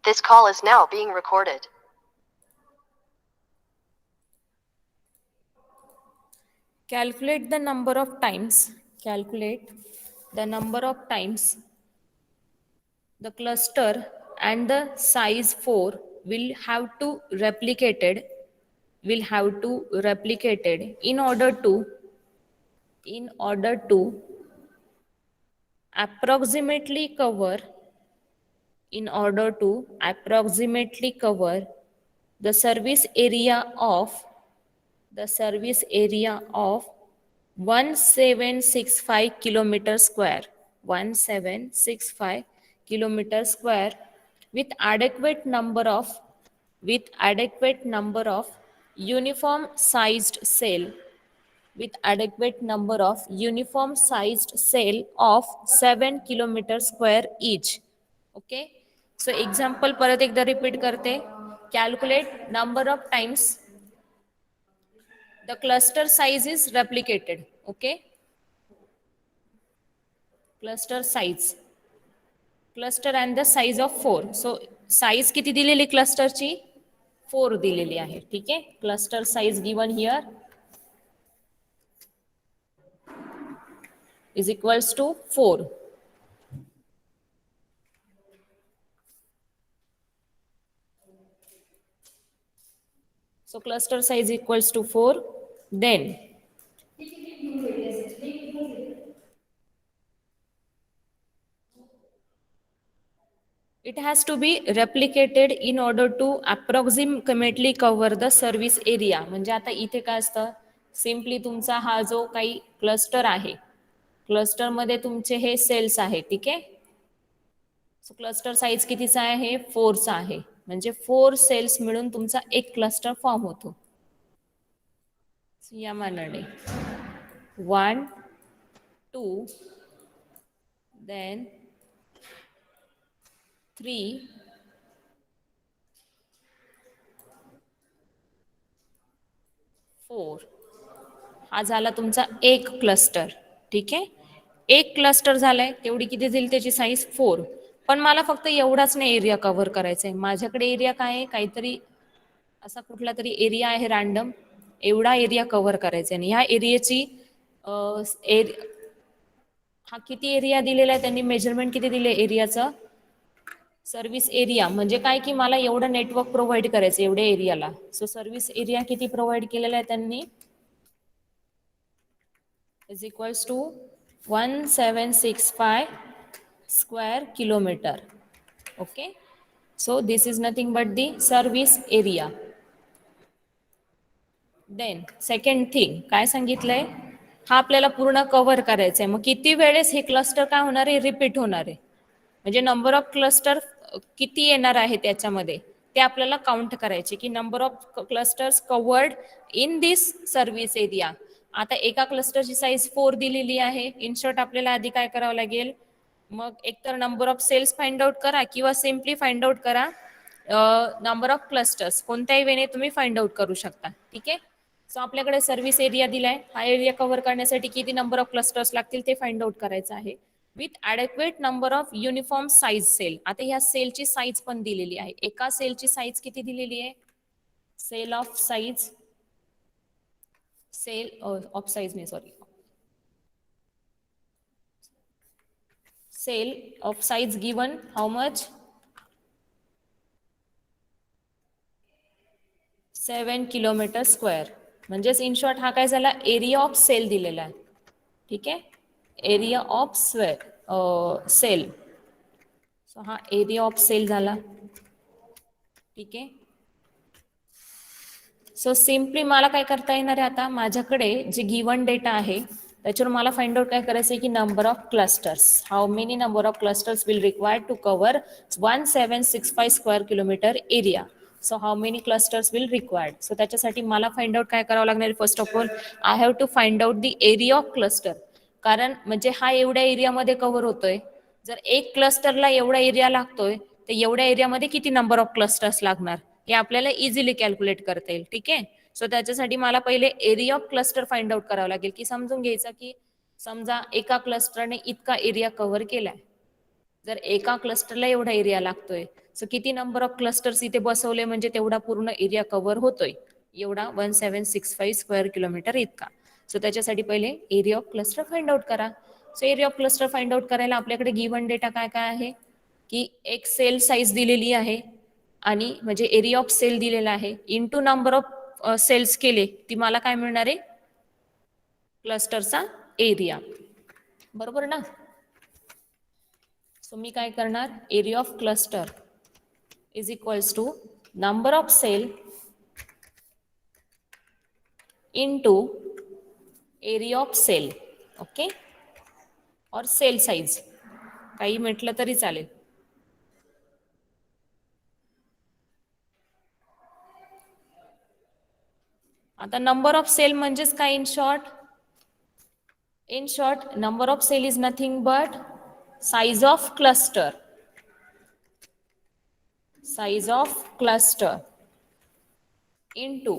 This call is now being recorded. Calculate the number of times the cluster and the size 4 will have to replicated in order to approximately cover the surface area of 1765 kilometer square 1765 kilometer square with adequate number of uniform sized cell of 7 kilometer square each. Okay, so example परत एकदा repeat करते. Calculate number of times the cluster size is replicated. Okay, cluster and the size of 4. So size किती दिलेली क्लस्टरची 4 दिलेली आहे. ठीक आहे, cluster size given here is equals to 4. So cluster size equals to 4. Then it has to be replicated in order to approximately cover the service area. म्हणजे आता इथे काय असतं, सिम्पली तुमचा हा जो काही क्लस्टर आहे, क्लस्टर मध्ये तुमचे हे सेल्स आहे. ठीक आहे, सो क्लस्टर साइज कितीचा आहे 4 चा आहे. म्हणजे 4 सेल्स मिळून तुमचा एक क्लस्टर फॉर्म होतो. या मानाने 1 2 then 3 4 हा झाला तुमचा एक क्लस्टर. ठीक आहे, एक क्लस्टर झालाय, तेवढी किती दिली त्याची साईज 4. पण मला फक्त एवढाच नाही एरिया कव्हर करायचा आहे. माझ्याकडे एरिया काय आहे, काहीतरी असा कुठला तरी एरिया आहे रॅन्डम, एवढा एरिया कव्हर करायचा आहे. आणि ह्या एरियाची हा किती एरिया दिलेला आहे त्यांनी, मेजरमेंट किती दिले एरियाचं, सर्व्हिस एरिया म्हणजे काय की मला एवढं नेटवर्क प्रोव्हाइड करायचं एवढ्या एरियाला. सो सर्व्हिस एरिया किती प्रोव्हाइड केलेला आहे त्यांनी is equals to 1765 square kilometer. Okay, so this is nothing but the service area. Then second thing काय सांगितलंय, हा आपल्याला पूर्ण कव्हर करायचा आहे. मग किती वेळेस हे क्लस्टर काय होणार आहे, रिपीट होणार आहे. म्हणजे नंबर ऑफ क्लस्टर किती येणार आहे त्याच्यामध्ये ते आपल्याला काउंट करायचे की number of clusters covered in this service area. आता एका क्लस्टरची साईज 4 दिलेली आहे. इन शॉर्ट आपल्याला आधी काय करावं लागेल, मग एकतर number of cells find out करा किंवा सिम्पली फाइंड आउट करा नंबर ऑफ क्लस्टर्स. कोणत्याही वेने तुम्ही फाइंड आउट करू शकता. ठीक आहे, सो आपल्याकडे सर्व्हिस एरिया दिलाय. हा एरिया कव्हर करण्यासाठी किती नंबर ऑफ क्लस्टर्स लागतील ते फाइंड आउट करायचं आहे with adequate number of uniform size cell. आता ह्या सेलची साईज पण दिलेली आहे. एका सेलची साईज किती दिलेली आहे, cell of size given how much 7 kilometre square. म्हणजेच इन शॉर्ट हा काय झाला, एरिया ऑफ सेल दिलेला आहे. ठीक आहे, एरिया ऑफ सेल. सो हा एरिया ऑफ सेल झाला. ठीक आहे, सो सिम्पली मला काय करता येणार आहे, आता माझ्याकडे जे गिवन डेटा आहे त्याच्यावर मला फाइंड आउट काय करायचं आहे की number of clusters, how many number of clusters will required to cover 1765 square kilometre area. So how many clusters will required. So त्याच्यासाठी मला फाइंड आउट काय करावं लागणार, first of all I have to find out the area of cluster. कारण म्हणजे हा एवढ्या एरियामध्ये कव्हर होतोय, जर एक क्लस्टरला एवढा एरिया लागतोय तर एवढ्या एरियामध्ये किती नंबर ऑफ क्लस्टर्स लागणार हे आपल्याला इझिली कॅल्क्युलेट करता येईल. ठीक आहे, सो त्याच्यासाठी मला पहिले area of cluster find out करावं लागेल की समजून घ्यायचं की समजा एका क्लस्टरने इतका एरिया कव्हर केलाय. जर एका क्लस्टरला एवढा एरिया लागतोय, सो किती नंबर ऑफ क्लस्टर्स इथे बसवले म्हणजे तेवढा पूर्ण एरिया कव्हर होतोय, एवढा 1765 स्क्वेअर किलोमीटर इतका. सो त्याच्यासाठी पहिले area of cluster find out करा. So area of cluster find out करायला आपल्याकडे गिवन डेटा काय काय आहे, की एक सेल साईज दिलेली आहे आणि म्हणजे एरिया ऑफ सेल दिलेला आहे, इंटू नंबर ऑफ सेल्स केले ती मला काय मिळणार आहे, क्लस्टरचा एरिया. बरोबर ना. सो मी काय करणार, area of cluster is equals to number of cell into area of cell. Okay, और सेल साइज काही म्हटलं तरी चालेल. आता नंबर ऑफ सेल म्हणजेच काय in short, in short number of cell is nothing but size of cluster, size of cluster into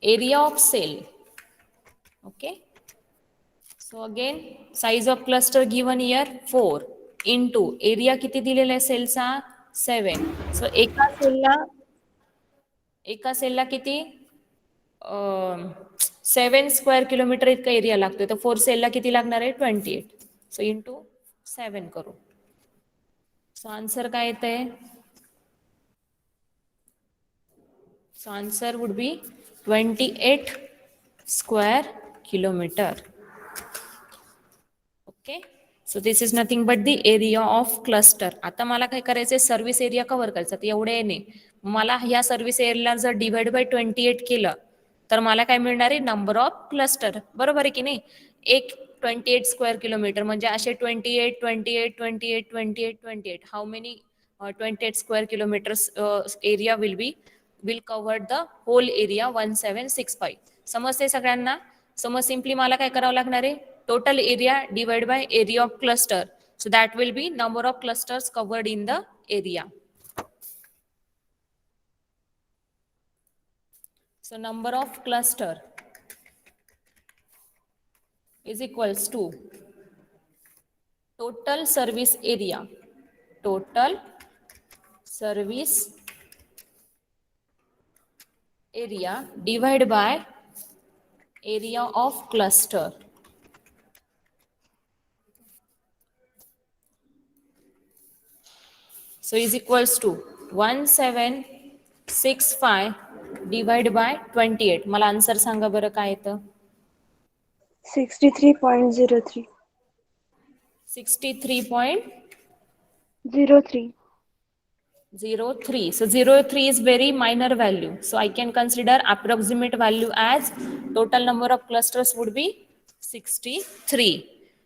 area of cell. Okay, so again size of cluster given here 4 into area किती दिलेला आहे सेलचा 7. So एका सेलला किती 7 square kilometre इतका area लागतोय, तर 4 सेलला किती लागणार आहे 28. सो इंटू 7 करू. सो आन्सर काय येत आहे, so answer would be 28 square kilometer. Okay, so this is nothing but the area of cluster. आता मला काय करायचंय, सर्व्हिस एरिया कव्हर करायचा, तर एवढे नाही मला ह्या सर्व्हिस एरियाला जर डिवाइड बाय 28 केलं तर मला काय मिळणार आहे, नंबर ऑफ क्लस्टर. बरोबर आहे की नाही. एक 28 स्क्वेअर किलोमीटर म्हणजे असे 28 28 28 28 28 how many 28 square kilometres area will cover the whole area 1765. समजते सगळ्यांना. समज सिम्पली मला काय करावं लागणार आहे, total area divide by area of cluster. So that will B number of clusters covered in the area. So number of cluster is equals to total service area, total service area divided by area of cluster. So is equals to 1765 divided by 28. मला answer सांगा बरं काय येतं. 63.03. 63.03. So 03 is very minor value. So I can consider approximate value as total number of clusters would be 63.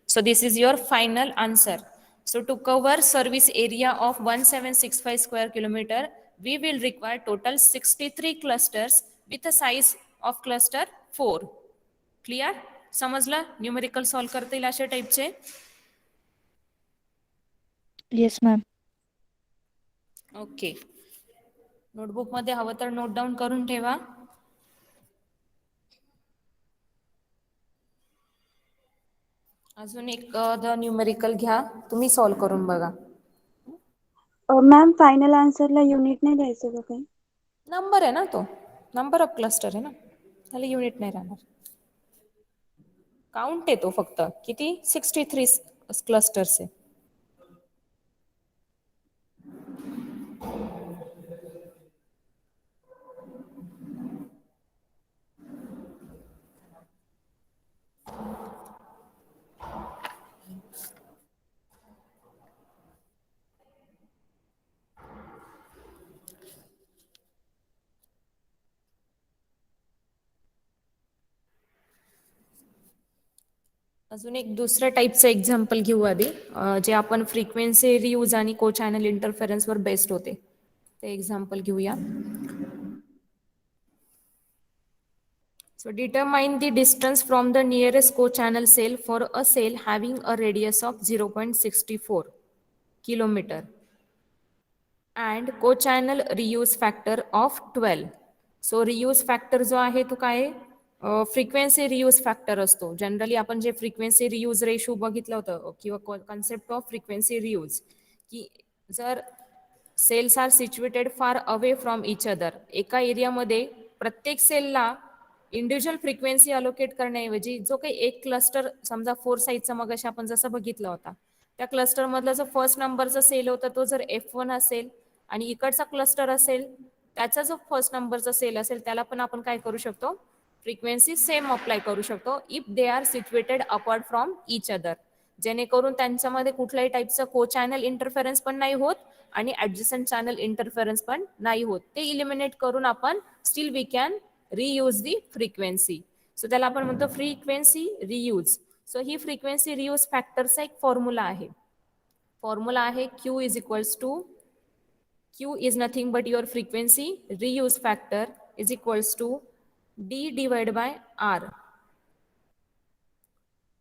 So this is your final answer. So to cover service area of 1765 square kilometer, we will require total 63 clusters with a size of cluster 4. Clear? समजलं? Numerical solve करता येईल अशा टाइपचे. Yes, ma'am. Okay, notebook मध्ये हवं तर note down करून ठेवा. अजून एक न्यूमेरिकल घ्या, तुम्ही सॉल्व करून बघा. मॅम फायनल आन्सरला युनिट नाही द्यायचं का काही? नंबर आहे ना, तो नंबर ऑफ क्लस्टर आहे ना, त्याला युनिट नाही राहणार. काउंट आहे तो फक्त. किती 63 क्लस्टर्स आहे. अजून एक दुसऱ्या टाईपचं एक्झाम्पल घेऊ आधी, जे आपण फ्रिक्वेन्सी रियूज आणि को चॅनल इंटरफेरन्सवर बेस्ड होते ते एक्झाम्पल घेऊया. So determine the distance from the nearest co-channel cell for a cell having a radius of 0.64 kilometer and co-channel reuse factor of 12. So reuse factor जो आहे तो काय, फ्रिक्वेन्सी रियूज फॅक्टर असतो. Generally आपण जे फ्रिक्वेन्सी रियूज रेशो बघितलं होतं किंवा कॉन्सेप्ट ऑफ फ्रिक्वेन्सी रियूज, की जर cells are situated far away from each other, एका एरियामध्ये प्रत्येक सेलला इंडिव्हिज्युअल फ्रिक्वेन्सी अलोकेट करण्याऐवजी जो काही एक क्लस्टर समजा 4 साईजचा मग आपण जसं बघितला होता, त्या क्लस्टर मधला जो फर्स्ट नंबरचा सेल होता तो जर F1 असेल आणि इकडचा क्लस्टर असेल त्याचा जो फर्स्ट नंबरचा सेल असेल त्याला पण आपण काय करू शकतो, फ्रिक्वेन्सी सेम अप्लाय करू शकतो if they are situated apart from each other, जेणेकरून त्यांच्यामध्ये कुठल्याही टाईपचं को चॅनल इंटरफेरन्स पण नाही होत आणि ऍडजसंट चॅनल इंटरफेरन्स पण नाही होत. ते इलिमिनेट करून आपण still we can reuse the frequency. So त्याला आपण म्हणतो फ्रिक्वेन्सी रियूज. सो ही फ्रिक्वेन्सी रियूज फॅक्टरचा एक फॉर्म्युला आहे. फॉर्म्युला आहे Q is equals to, Q is nothing but your frequency reuse factor is equals to D divided by R.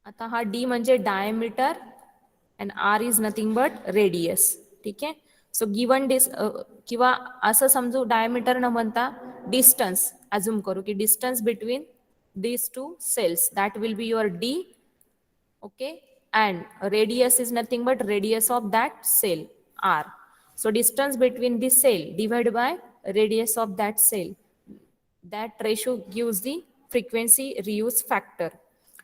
आता हा D म्हणजे diameter and R is nothing but radius. ठीक आहे. So given किंवा असं समजू डायमीटर न म्हणता डिस्टन्स अज्युम करू की distance between these two cells that will be your D. Okay, and radius is nothing but radius of that cell R. So distance between the cell divided by radius of that cell, that ratio gives the frequency reuse factor.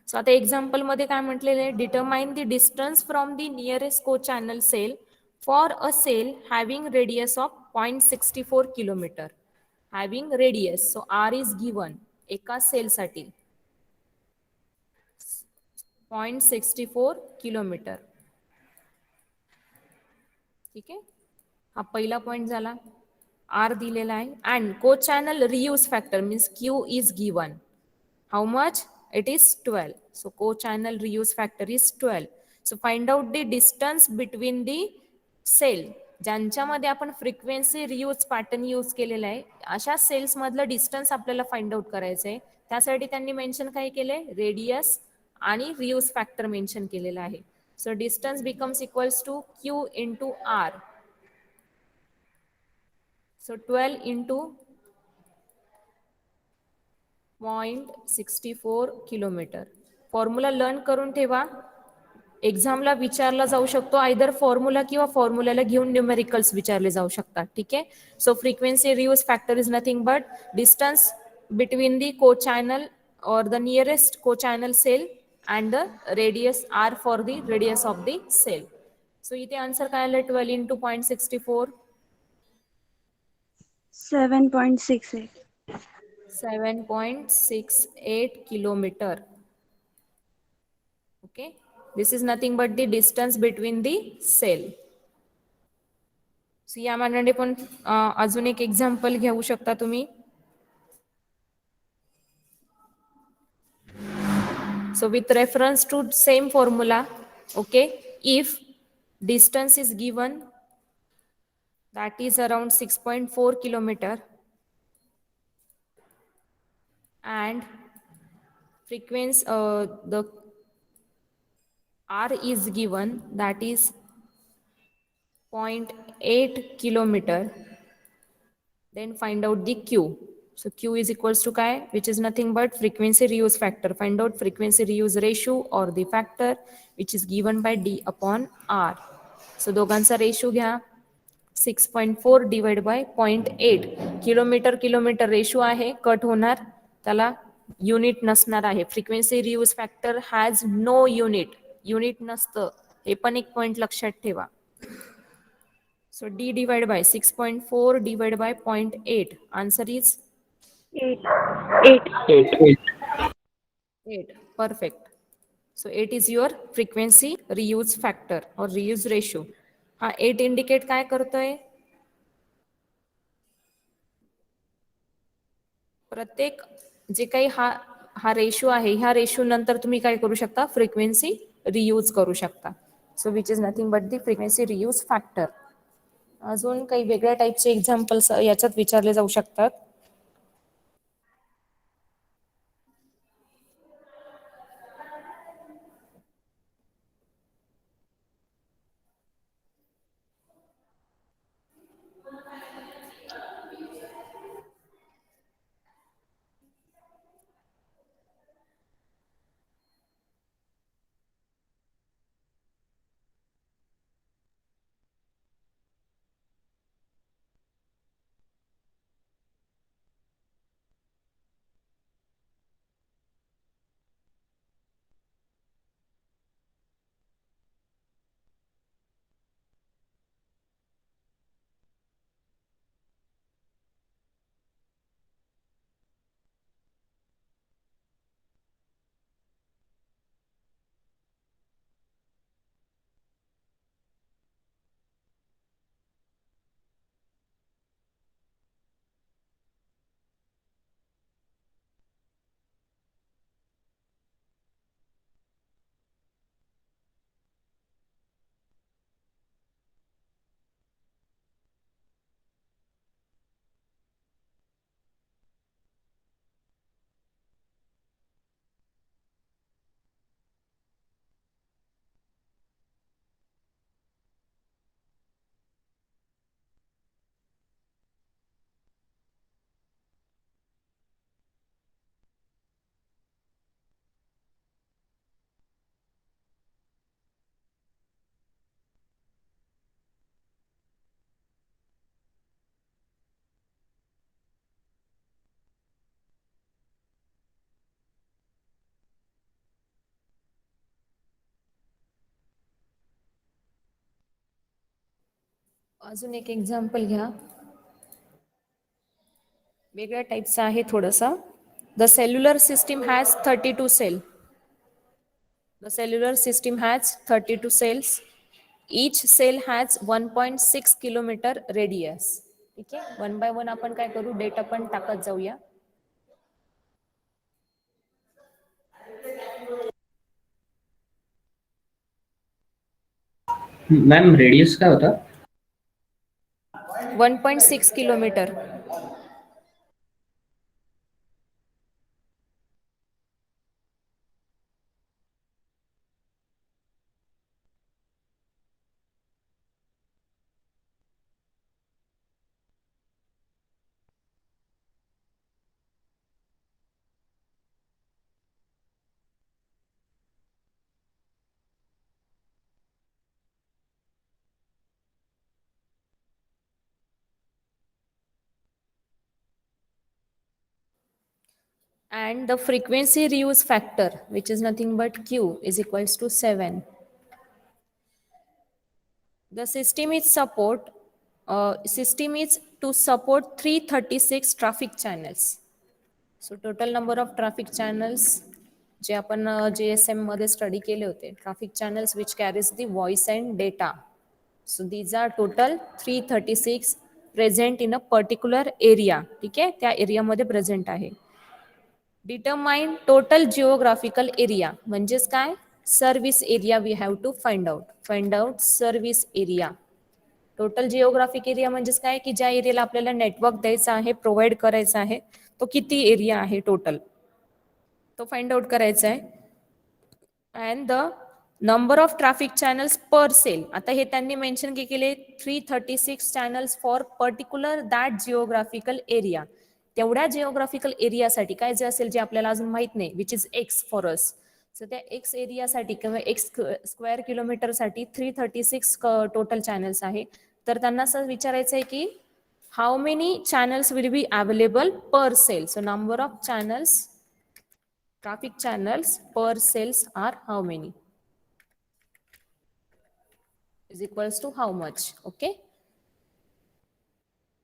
So आता example मध्ये काय म्हटलेलं आहे, determine the distance from the nearest co channel cell for a cell having radius of 0.64 kilometre. Having radius, so R is given एका सेलसाठी 0.64 kilometre. ठीक आहे, हा पहिला पॉइंट झाला. आर दिलेला आहे and co channel reuse factor means Q is given. How much? It is 12. So co channel reuse factor is 12. So find out the distance between the cell. ज्यांच्यामध्ये आपण फ्रिक्वेन्सी रियूज पॅटर्न यूज केलेला आहे अशा cells मधलं distance आपल्याला find out करायचं आहे. त्यासाठी त्यांनी मेन्शन काय केलंय, रेडियस आणि रियूज फॅक्टर मेन्शन केलेला आहे. So distance becomes equals to Q into R. So 12 into 0.64 kilometre. Formula learn करून ठेवा, एक्झामला विचारला जाऊ शकतो. आयदर फॉर्म्युला किंवा फॉर्म्युल्याला घेऊन न्यूमेरिकल्स विचारले जाऊ शकतात. ठीक आहे. So frequency reuse factor is nothing but distance between दी को channel or the nearest co-channel cell and the radius r for the radius of the cell. So इथे आन्सर काय आलं, 12 into 0.64 7.68. 7.68 kilometer. Okay, this is nothing but the distance between the cell. So या मानाने पण अजून एक example घेऊ शकता तुम्ही. So with reference to same formula, okay, if distance is given that is around 6.4 kilometer and frequency the R is given that is 0.8 kilometer, then find out the Q. So Q is equals to काय, which is nothing but frequency reuse factor. Find out frequency reuse ratio or the factor which is given by D upon R. So दोघांचा ratio घ्या, 6.4 divide by 0.8. Kilometre kilometre ratio आहे, cut होणार, त्याला unit नसणार आहे. Frequency reuse factor has no unit, unit नसतं, हे पण एक पॉइंट लक्षात ठेवा. So D divided by 6.4 divided by 0.8. Answer is 8. 8. 8. Perfect. So 8 is your frequency reuse factor or reuse ratio. हा 8 indicate काय करतोय, प्रत्येक जे काही हा रेशो आहे, ह्या रेशो नंतर तुम्ही काय करू शकता, फ्रिक्वेन्सी रियूज करू शकता. So which is nothing but the frequency reuse factor. अजून काही वेगळ्या टाईपचे एक्झाम्पल्स याच्यात विचारले जाऊ शकतात. अजून एक एक्झाम्पल घ्या, वेगळ्या टाईपचा आहे थोडंसं. The cellular system has 32 cell. The cellular system has 32 cells. Each cell has 1.6 kilometre radius. ठीक आहे, वन बाय वन आपण काय करू, डेटा पण टाकत जाऊया. मॅम रेडियस काय होता? 1.6 kilometre. And the frequency reuse factor, which is nothing but Q, is equals to 7. The system is to support 336 traffic channels. So total number of traffic channels जे आपण JSM मध्ये study केले होते, traffic channels which carries the voice and data. So these are total 336 present in a particular area. ठीक आहे, त्या एरियामध्ये present आहे. डिटरमाइन टोटल जिओग्राफिकल एरिया म्हणजेच काय, service area we have to find out service area. Total geographic area म्हणजेच काय, की ज्या एरियाला आपल्याला नेटवर्क द्यायचा आहे, प्रोव्हाइड करायचा आहे, तो किती एरिया आहे टोटल, तो फाइंड आउट करायचा आहे. And the number of traffic channels per cell. आता हे त्यांनी मेन्शन केले 336 channels for particular that geographical area. तेवढ्या जिओग्राफिकल एरियासाठी काय जे असेल, जे आपल्याला अजून माहित नाही, which is X for us. So त्या एक्स एरियासाठी किंवा एक्स स्क्वेअर किलोमीटरसाठी 336 टोटल चॅनल्स आहे. तर त्यांना असं विचारायचं आहे की how many channels will be available per cell. So number of channels, traffic channels per cells are how many, is equals to how much. Okay,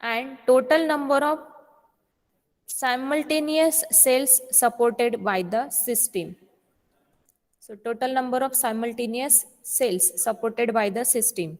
and total number of simultaneous cells supported by the system. So total number of simultaneous cells supported by the system.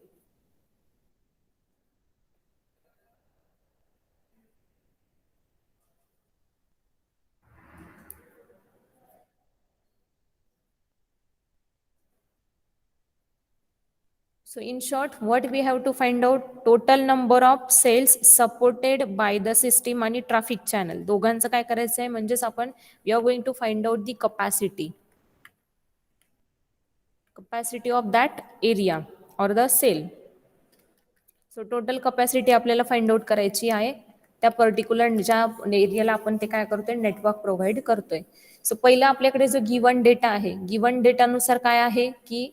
So in short, what we have to find out, total number of cells supported by the system आणि traffic channel दोघांचं काय करायचं आहे, म्हणजेच आपण we are going to find out the capacity of that area or the cell. So total capacity आपल्याला find out करायची आहे त्या पर्टिक्युलर ज्या एरियाला आपण ते काय करतोय, नेटवर्क प्रोव्हाइड करतोय. सो पहिला आपल्याकडे जो गिवन डेटा आहे, गिवन डेटानुसार काय आहे की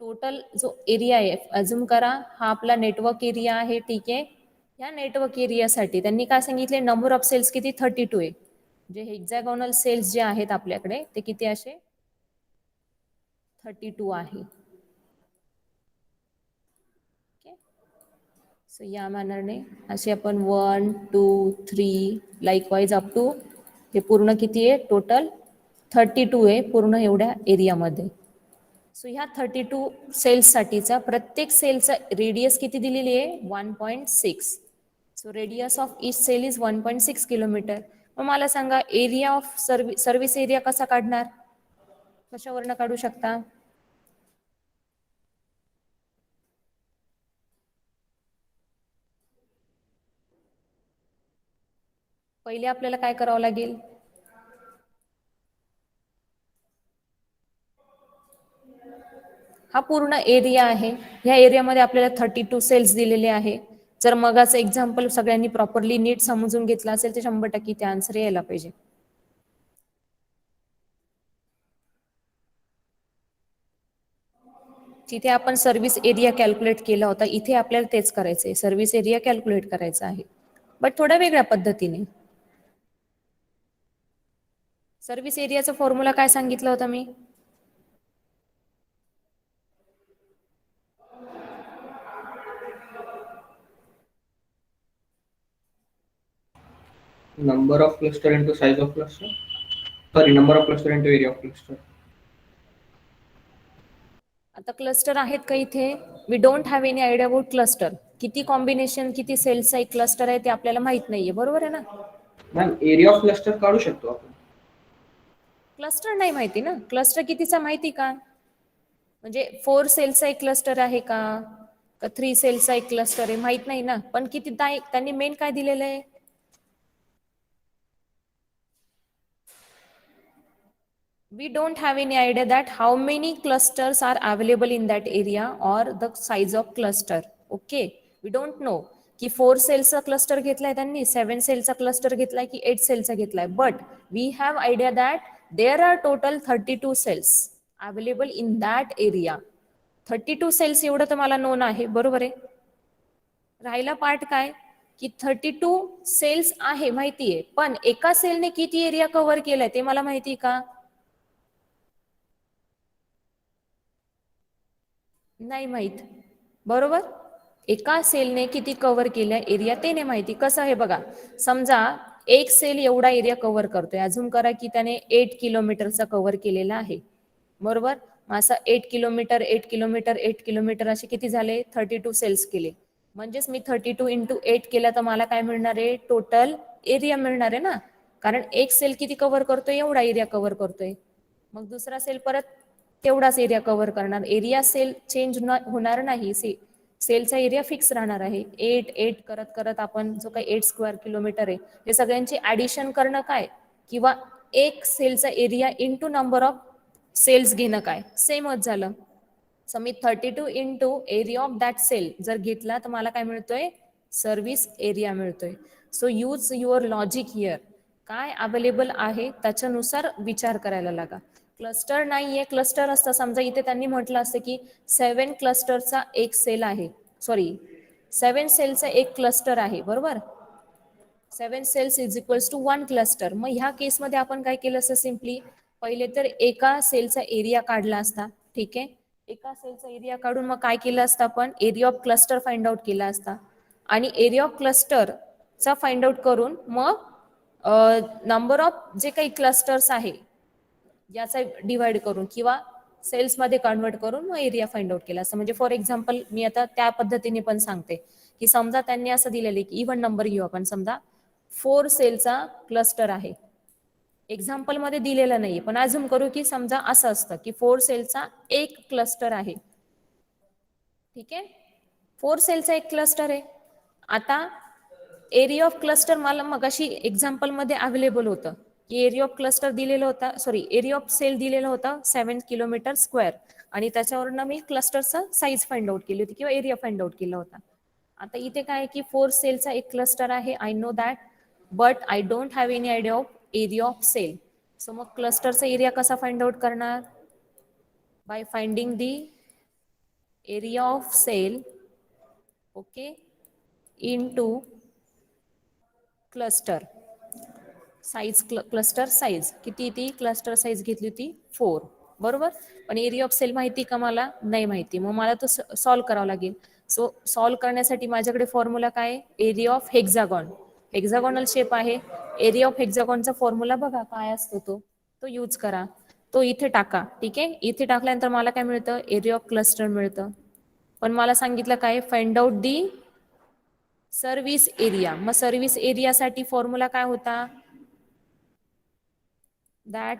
टोटल जो एरिया आहे, अजूम करा हा आपला नेटवर्क एरिया आहे. ठीक आहे, या नेटवर्क एरियासाठी त्यांनी काय सांगितले, नंबर ऑफ सेल्स किती 32 आहे. जे हेक्झॅगोनल सेल्स जे आहेत आपल्याकडे ते किती असे 32 आहे. सो या मॅनरने असे आपण 1 2 3 लाईकवाईज अप टू हे पूर्ण किती आहे, टोटल 32 आहे पूर्ण एवढ्या एरियामध्ये. सो ह्या 32 सेल्स साठीचा प्रत्येक सेलचा रेडियस किती दिलेली आहे, 1.6. So radius of each cell is 1.6 kilometre. मग मला सांगा एरिया ऑफ सर्व्हिस एरिया कसा काढणार, कशावरनं काढू शकता. पहिले आपल्याला काय करावं लागेल, हा पूर्ण एरिया आहे, ह्या एरियामध्ये आपल्याला 32 सेल्स दिलेले आहे. जर मगाचं एक्झाम्पल सगळ्यांनी प्रॉपरली नीट समजून घेतलं असेल तर 100% ते आन्सर यायला पाहिजे. तिथे आपण सर्व्हिस एरिया कॅल्क्युलेट केला होता, इथे आपल्याला तेच करायचंय, सर्व्हिस एरिया कॅल्क्युलेट करायचा आहे, बट थोड्या वेगळ्या पद्धतीने. सर्व्हिस एरियाचा फॉर्म्युला काय सांगितलं होतं मी, Number of cluster into size of cluster. Sorry, number of cluster into area of cluster. आता क्लस्टर आहेत का इथे? We don't have any idea about cluster. किती कॉम्बिनेशन, किती सेल्सचा एक क्लस्टर आहे ते आपल्याला माहित नाहीये, बरोबर आहे ना? मॅम एरिया ऑफ क्लस्टर काढू शकतो आपण. क्लस्टर नाही माहिती ना. क्लस्टर कितीचा माहिती का? म्हणजे 4 सेल्सचा एक क्लस्टर आहे का 3 सेल्सचा एक क्लस्टर आहे, माहित नाही ना. पण किती त्यांनी मेन काय दिलेलं आहे? We don't have any idea that how many clusters are available in that area or the size of cluster. Okay, we don't know की 4 सेल्सचा क्लस्टर घेतलाय त्यांनी, 7 सेल्सचा क्लस्टर घेतलाय की 8 सेल्सचा घेतलाय. But we have idea that there are total 32 cells available in that area. 32 cells एवढं तर मला नोन आहे, बरोबर आहे. राहिला पार्ट काय की 32 सेल्स आहे माहितीये, पण एका सेलने किती एरिया कव्हर केलाय ते मला माहिती का? नाही माहित, बरोबर. एका सेलने किती कव्हर केल्या एरिया ते नाही माहिती. कसं आहे बघा, समजा एक सेल एवढा एरिया कव्हर करतोय, अजून करा की त्याने 8 किलोमीटरचा कव्हर केलेला आहे, बरोबर. मग असं 8 किलोमीटर 8 किलोमीटर 8 किलोमीटर असे किती झाले? 32 सेल्स केले. म्हणजेच मी 32 इंटू 8 केला तर मला काय मिळणार आहे? टोटल एरिया मिळणार आहे ना. कारण एक सेल किती कव्हर करतोय? एवढा एरिया कव्हर करतोय. मग दुसरा सेल परत तेवढाच एरिया कव्हर करणार. एरिया सेल चेंज होणार नाही, सेलचा एरिया फिक्स राहणार आहे. 8 8 करत करत आपण जो काही 8 स्क्वेअर किलोमीटर आहे हे सगळ्यांची ऍडिशन करणं काय, किंवा एक सेलचा area into number of cells घेणं काय, सेमच झालं. सो मी 32 into area of that cell जर घेतला तर मला काय मिळतोय? सर्व्हिस एरिया मिळतोय. So use your logic here. काय अवेलेबल आहे त्याच्यानुसार विचार करायला लागा. क्लस्टर नाहीये, क्लस्टर असतं समजा इथे त्यांनी म्हटलं असतं की 7 क्लस्टरचा एक सेल आहे, सॉरी 7 सेलचा एक क्लस्टर आहे, बरोबर. 7 cells is equals to 1 cluster. मग ह्या केसमध्ये आपण काय केलं असतं? सिम्पली पहिले तर एका सेलचा एरिया काढला असता, ठीक आहे. एका सेलचा एरिया काढून मग काय केलं असतं? आपण area of cluster find out केला असता, आणि एरिया ऑफ क्लस्टरचा फाइंड आउट करून मग नंबर ऑफ जे काही क्लस्टर्स आहे याचा डिवाइड करून किंवा सेल्समध्ये कन्वर्ट करून मग एरिया फाइंड आउट केला असं. म्हणजे फॉर एक्झाम्पल मी आता त्या पद्धतीने पण सांगते की समजा त्यांनी असं दिलेलं की इव्हन नंबर घेऊ आपण, समजा 4 सेलचा क्लस्टर आहे. एक्झाम्पल मध्ये दिलेलं नाहीये, पण अजून करू की समजा असं असतं की 4 सेलचा एक क्लस्टर आहे, ठीक आहे. 4 सेलचा एक क्लस्टर आहे. आता एरिया ऑफ क्लस्टर मला मगाशी एक्झाम्पल मध्ये अवेलेबल होतं की एरिया ऑफ क्लस्टर दिलेलं होता, सॉरी एरिया ऑफ सेल दिलेलं होतं 7 किलोमीटर स्क्वेअर, आणि त्याच्यावरनं मी क्लस्टरचा साईज फाइंड आउट केली होती किंवा एरिया फाइंड आउट केला होता. आता इथे काय आहे की 4 सेलचा एक क्लस्टर आहे, I know that, but I don't have any idea of area of cell. So मग क्लस्टरचा एरिया कसा फाइंड आउट करणार? By finding the area of cell, okay, into cluster size. Cluster size किती? ती क्लस्टर साईज घेतली होती 4, बरोबर. पण एरिया ऑफ सेल माहिती का? मला नाही माहिती. मग मला तो सॉल्व्ह करावा लागेल. सो सॉल्व्ह करण्यासाठी माझ्याकडे फॉर्म्युला काय? Area of hexagon. Hexagonal shape आहे, एरिया ऑफ हेक्झागॉनचा फॉर्म्युला बघा काय असतो, तो यूज करा. तो इथे टाका, ठीक आहे. इथे टाकल्यानंतर मला काय मिळतं? एरिया ऑफ क्लस्टर मिळतं. पण मला सांगितलं काय? फाइंड आउट दी सर्व्हिस एरिया. मग सर्व्हिस एरियासाठी फॉर्म्युला काय होता? दॅट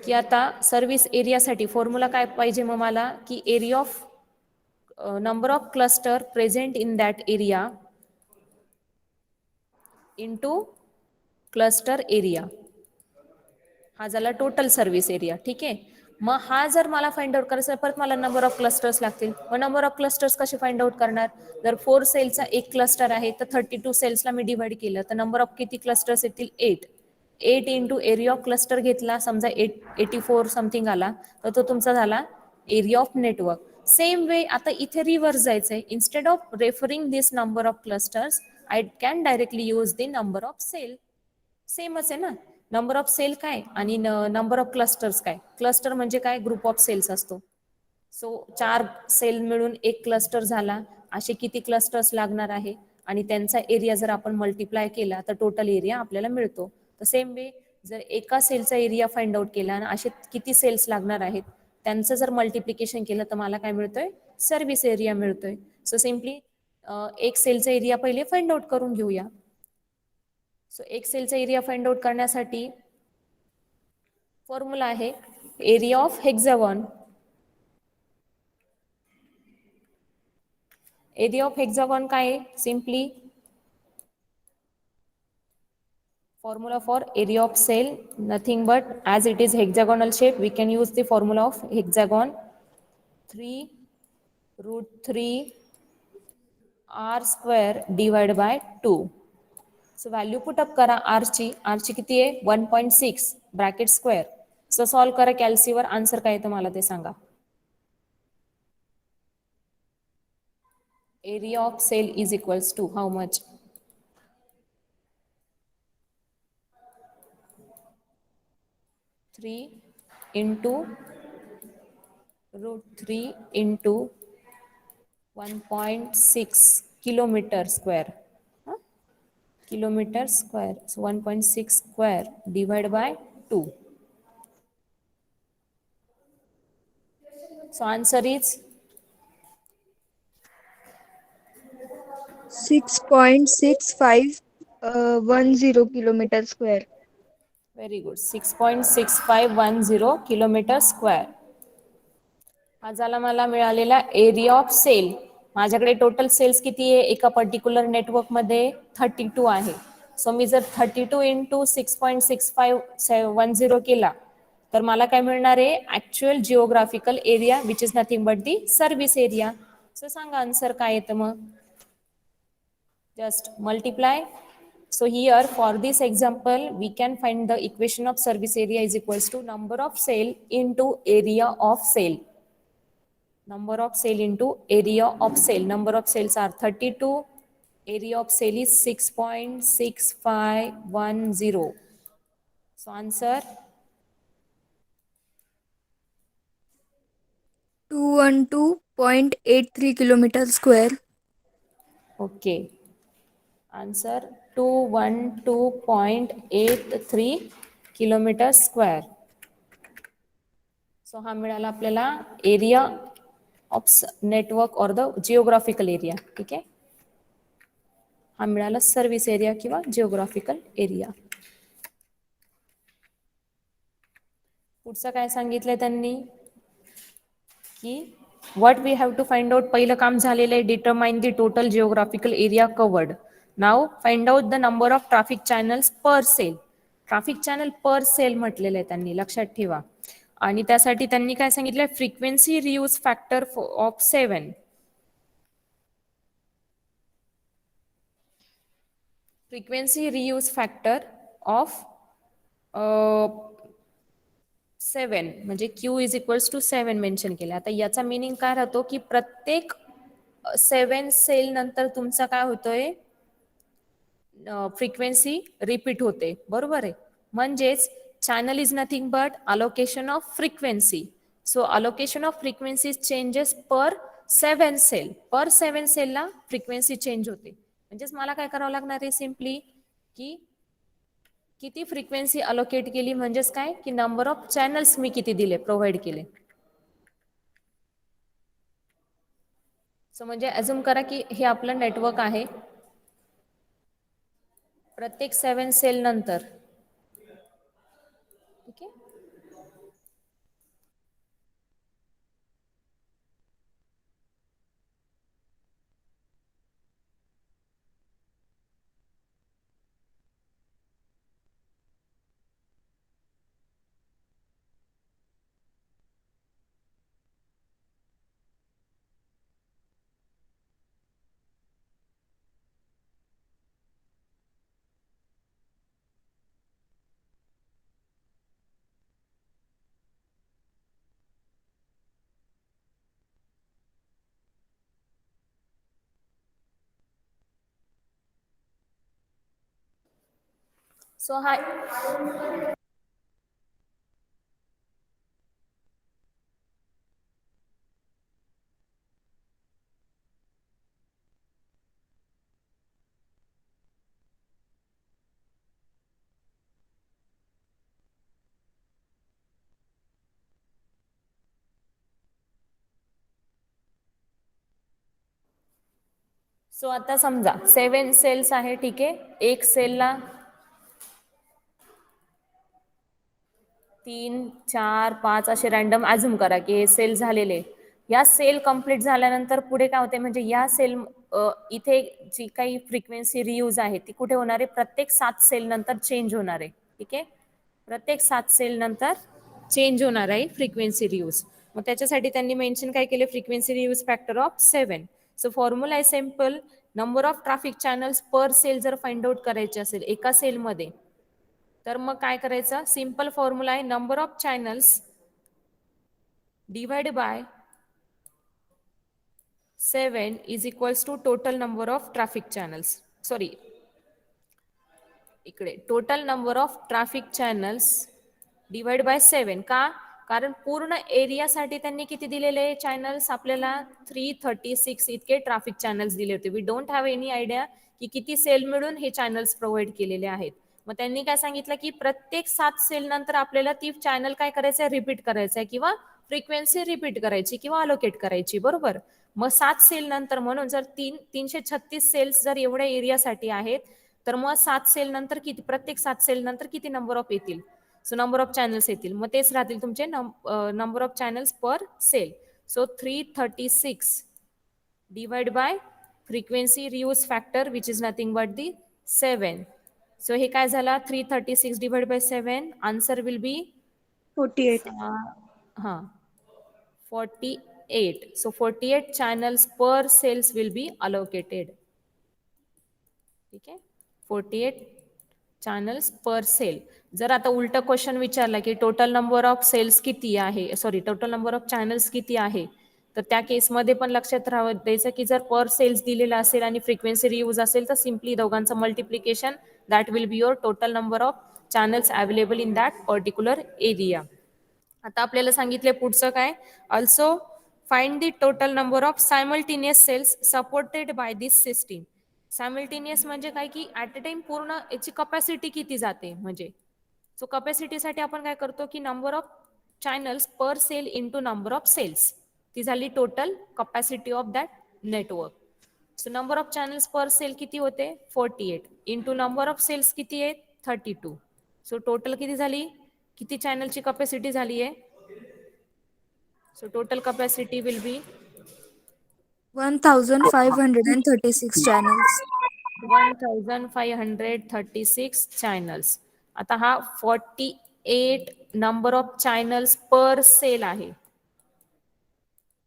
की आता सर्व्हिस एरियासाठी फॉर्म्युला काय पाहिजे मग मला? की area of number of cluster present in that area into cluster area. हा झाला टोटल सर्व्हिस एरिया, ठीक आहे. मग हा जर मला फाइंड आउट करायचा परत मला नंबर ऑफ क्लस्टर्स लागतील. मग नंबर ऑफ क्लस्टर्स कसे फाइंड आउट करणार? जर 4 सेलचा एक क्लस्टर आहे तर 32 सेल्सला मी डिवाइड केलं तर नंबर ऑफ किती क्लस्टर्स येतील? 8. 8 इंटू एरिया ऑफ क्लस्टर घेतला, समजा 84 समथिंग आला, तर तो तुमचा झाला area of network. Same way आता इथे रिव्हर्स जायचंय. Instead of referring this number of clusters I can directly use the number of cell. सेमच आहे ना. नंबर ऑफ सेल काय आणि नंबर ऑफ क्लस्टर्स काय? क्लस्टर म्हणजे काय? ग्रुप ऑफ सेल्स असतो. सो 4 सेल मिळून एक क्लस्टर झाला, असे किती क्लस्टर्स लागणार आहे? आणि त्यांचा एरिया जर आपण मल्टिप्लाय केला तर टोटल एरिया आपल्याला मिळतो. तर सेम वे जर एका सेलचा एरिया फाइंड आउट केला आणि असे किती सेल्स लागणार आहेत त्यांचं जर मल्टिप्लिकेशन केलं तर मला काय मिळतोय, सर्व्हिस एरिया मिळतोय. सो सिम्पली एक सेलचा एरिया पहिले फाइंड आउट करून घेऊया. सो एक सेलचा एरिया फाइंड आउट करण्यासाठी फॉर्म्युला आहे area of hexagon. Area of hexagon काय आहे? Simply formula for area of cell, nothing but as it is hexagonal shape we can use the formula of hexagon 3 √3 r square divided by 2. So value put up करा r ची किती आहे 1.6 bracket square. So solve करा कॅल्सीवर, answer काय येतं मला ते सांगा. Area of cell is equals to how much? 3 into √3 into 1.6 kilometer square. Kilometer square. So 1.6 square divided by 2. So answer is 6.6510 kilometer square. very good. 6.6510 kilometer square. हा झाला मला मिळालेला एरिया ऑफ सेल. माझ्याकडे टोटल सेल्स किती आहे एका particular नेटवर्कमध्ये 32 आहे. सो मी जर 32 इंटू 6.6510 केला तर मला काय मिळणार आहे actual geographical area which is nothing but the service area. So सांगा आन्सर काय येतं मग. Just multiply. So here for this example we can find the equation of service area is equals to number of cell into area of cell. Number of cell into area of cell. Number of cells are 32. Area of cell is 6.6510. So answer 212.83 kilometer square. okay. Answer 212.83 kilometre square. So हा मिळाला आपल्याला area of network or the geographical area. ठीक आहे, हा मिळाला service area किंवा geographical area. पुढचं काय सांगितलंय त्यांनी की what we have to find out. पहिलं काम झालेलं आहे determine the total geographical area covered. Now find out the number of traffic channels per cell. Traffic channel per cell म्हटलेलं आहे त्यांनी, लक्षात ठेवा. आणि त्यासाठी त्यांनी काय सांगितलंय frequency reuse factor of 7. Frequency reuse factor of 7 म्हणजे Q is equals to 7 mention केलं. आता याचा मिनिंग काय राहतो की प्रत्येक 7 सेल नंतर तुमचा काय होतोय फ्रिक्वेन्सी रिपीट होते, बरोबर आहे. म्हणजेच channel is nothing but allocation of frequency. So allocation of frequency changes per 7 cell. Per 7 सेलला फ्रिक्वेन्सी चेंज होते. म्हणजेच मला काय करावं लागणार आहे सिम्पली की किती फ्रिक्वेन्सी अलोकेट केली म्हणजेच काय की नंबर ऑफ चॅनल्स मी किती दिले प्रोव्हाइड केले. सो म्हणजे अझ्युम करा की हे आपलं नेटवर्क आहे. प्रत्येक 7 सेल नंतर, ठीक आहे, सो हा सो आता समजा 7 सेल्स आहे, ठीक आहे. एक सेलला 3, 4, 5 असे रॅन्डम अझूम करा की हे सेल झालेले. या सेल कंप्लीट झाल्यानंतर पुढे काय होते, म्हणजे या सेल इथे जी काही फ्रिक्वेन्सी रियूज आहे ती कुठे होणार आहे, प्रत्येक 7 सेल नंतर चेंज होणार आहे. ठीक आहे, प्रत्येक 7 सेल नंतर चेंज होणार आहे फ्रिक्वेन्सी रियूज. मग त्याच्यासाठी त्यांनी मेन्शन काय केले, frequency reuse factor of 7. So formula आहे simple, number of traffic channels per cell जर फाइंड आउट करायचे असेल एका सेलमध्ये, तर मग काय करायचं, सिंपल फॉर्म्युला आहे number of channels divide by 7 is equals to total number of traffic channels. Sorry, इकडे total number of traffic channels divide by 7. का, कारण पूर्ण एरियासाठी त्यांनी किती दिलेले चॅनल्स आपल्याला, 336 इतके ट्रॅफिक चॅनल्स दिले होते. We don't have any idea की किती सेल मिळून हे चॅनल्स प्रोव्हाइड केलेले आहेत. मग त्यांनी काय सांगितलं की प्रत्येक 7 सेल नंतर आपल्याला ती चॅनल काय करायचं आहे, रिपीट करायचं आहे, किंवा फ्रिक्वेन्सी रिपीट करायची किंवा अलोकेट करायची. बरोबर, मग 7 सेल नंतर, म्हणून जर 336 सेल्स जर एवढ्या एरियासाठी आहेत, तर मग 7 सेल नंतर किती, प्रत्येक 7 सेल नंतर किती नंबर ऑफ येतील, सो नंबर ऑफ चॅनल्स येतील. मग तेच राहतील तुमचे number of channels per cell. So 336 divide by frequency reuse factor which is nothing but the 7. So हे काय झाला, 336 divide by 7, answer will be 48. हां 48. So 48 channels per cells will be allocated. ठीक आहे, 48 चॅनल्स पर सेल. जर आता उलट question विचारला की टोटल नंबर ऑफ सेल्स किती आहे, sorry total number of channels किती आहे, तर त्या केसमध्ये पण लक्षात राहावं द्यायचं की जर पर सेल्स दिलेला असेल आणि फ्रिक्वेन्सी रियूज असेल तर सिम्पली दोघांचं multiplication, that will be your total number of channels available in that particular area. आता आपल्याला सांगितले पुढचं काय, also find the total number of simultaneous cells supported by this system. Simultaneous म्हणजे काय की ऍट अ टाइम पूर्ण याची कपॅसिटी किती जाते, म्हणजे सो कपॅसिटीसाठी आपण काय करतो की number of channels per cell into number of cells, ती झाली total capacity of that network. So number of channels per cell किती होते, 48 इंटू नंबर ऑफ सेल्स किती आहे, 32. सो टोटल किती झाली, किती चॅनलची कपॅसिटी झाली आहे, so total capacity will be 1536 channels. 1536 channels. आता हा 48 number of channels per cell आहे.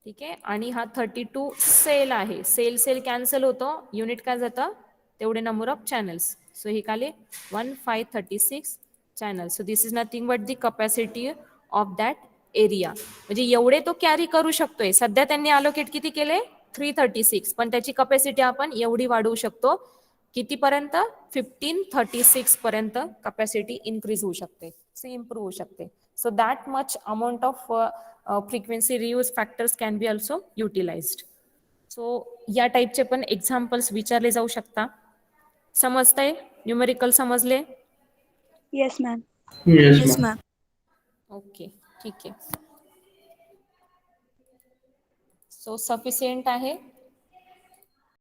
ठीक आहे, आणि हा 32 सेल आहे. सेल सेल कॅन्सल होतो, युनिट काय जातं, तेवढे नंबर ऑफ चॅनल्स. सो हे काले 1536 channels. So this is nothing but the capacity of that area. म्हणजे एवढे तो कॅरी करू शकतोय. सध्या त्यांनी अलोकेट किती केले, 336, पण त्याची कपॅसिटी आपण एवढी वाढवू शकतो, कितीपर्यंत, 1536 पर्यंत कपॅसिटी इन्क्रीज होऊ शकते, इम्प्रूव्ह होऊ शकते. So that much amount of frequency reuse factors can be also utilized. So या टाईपचे पण एक्झाम्पल्स विचारले जाऊ शकता. समजतंय, न्यूमेरिकल समजले? Yes ma'am. Yes, Yes, ma'am. ma'am. Okay, ठीक आहे. सो सफिशियंट आहे.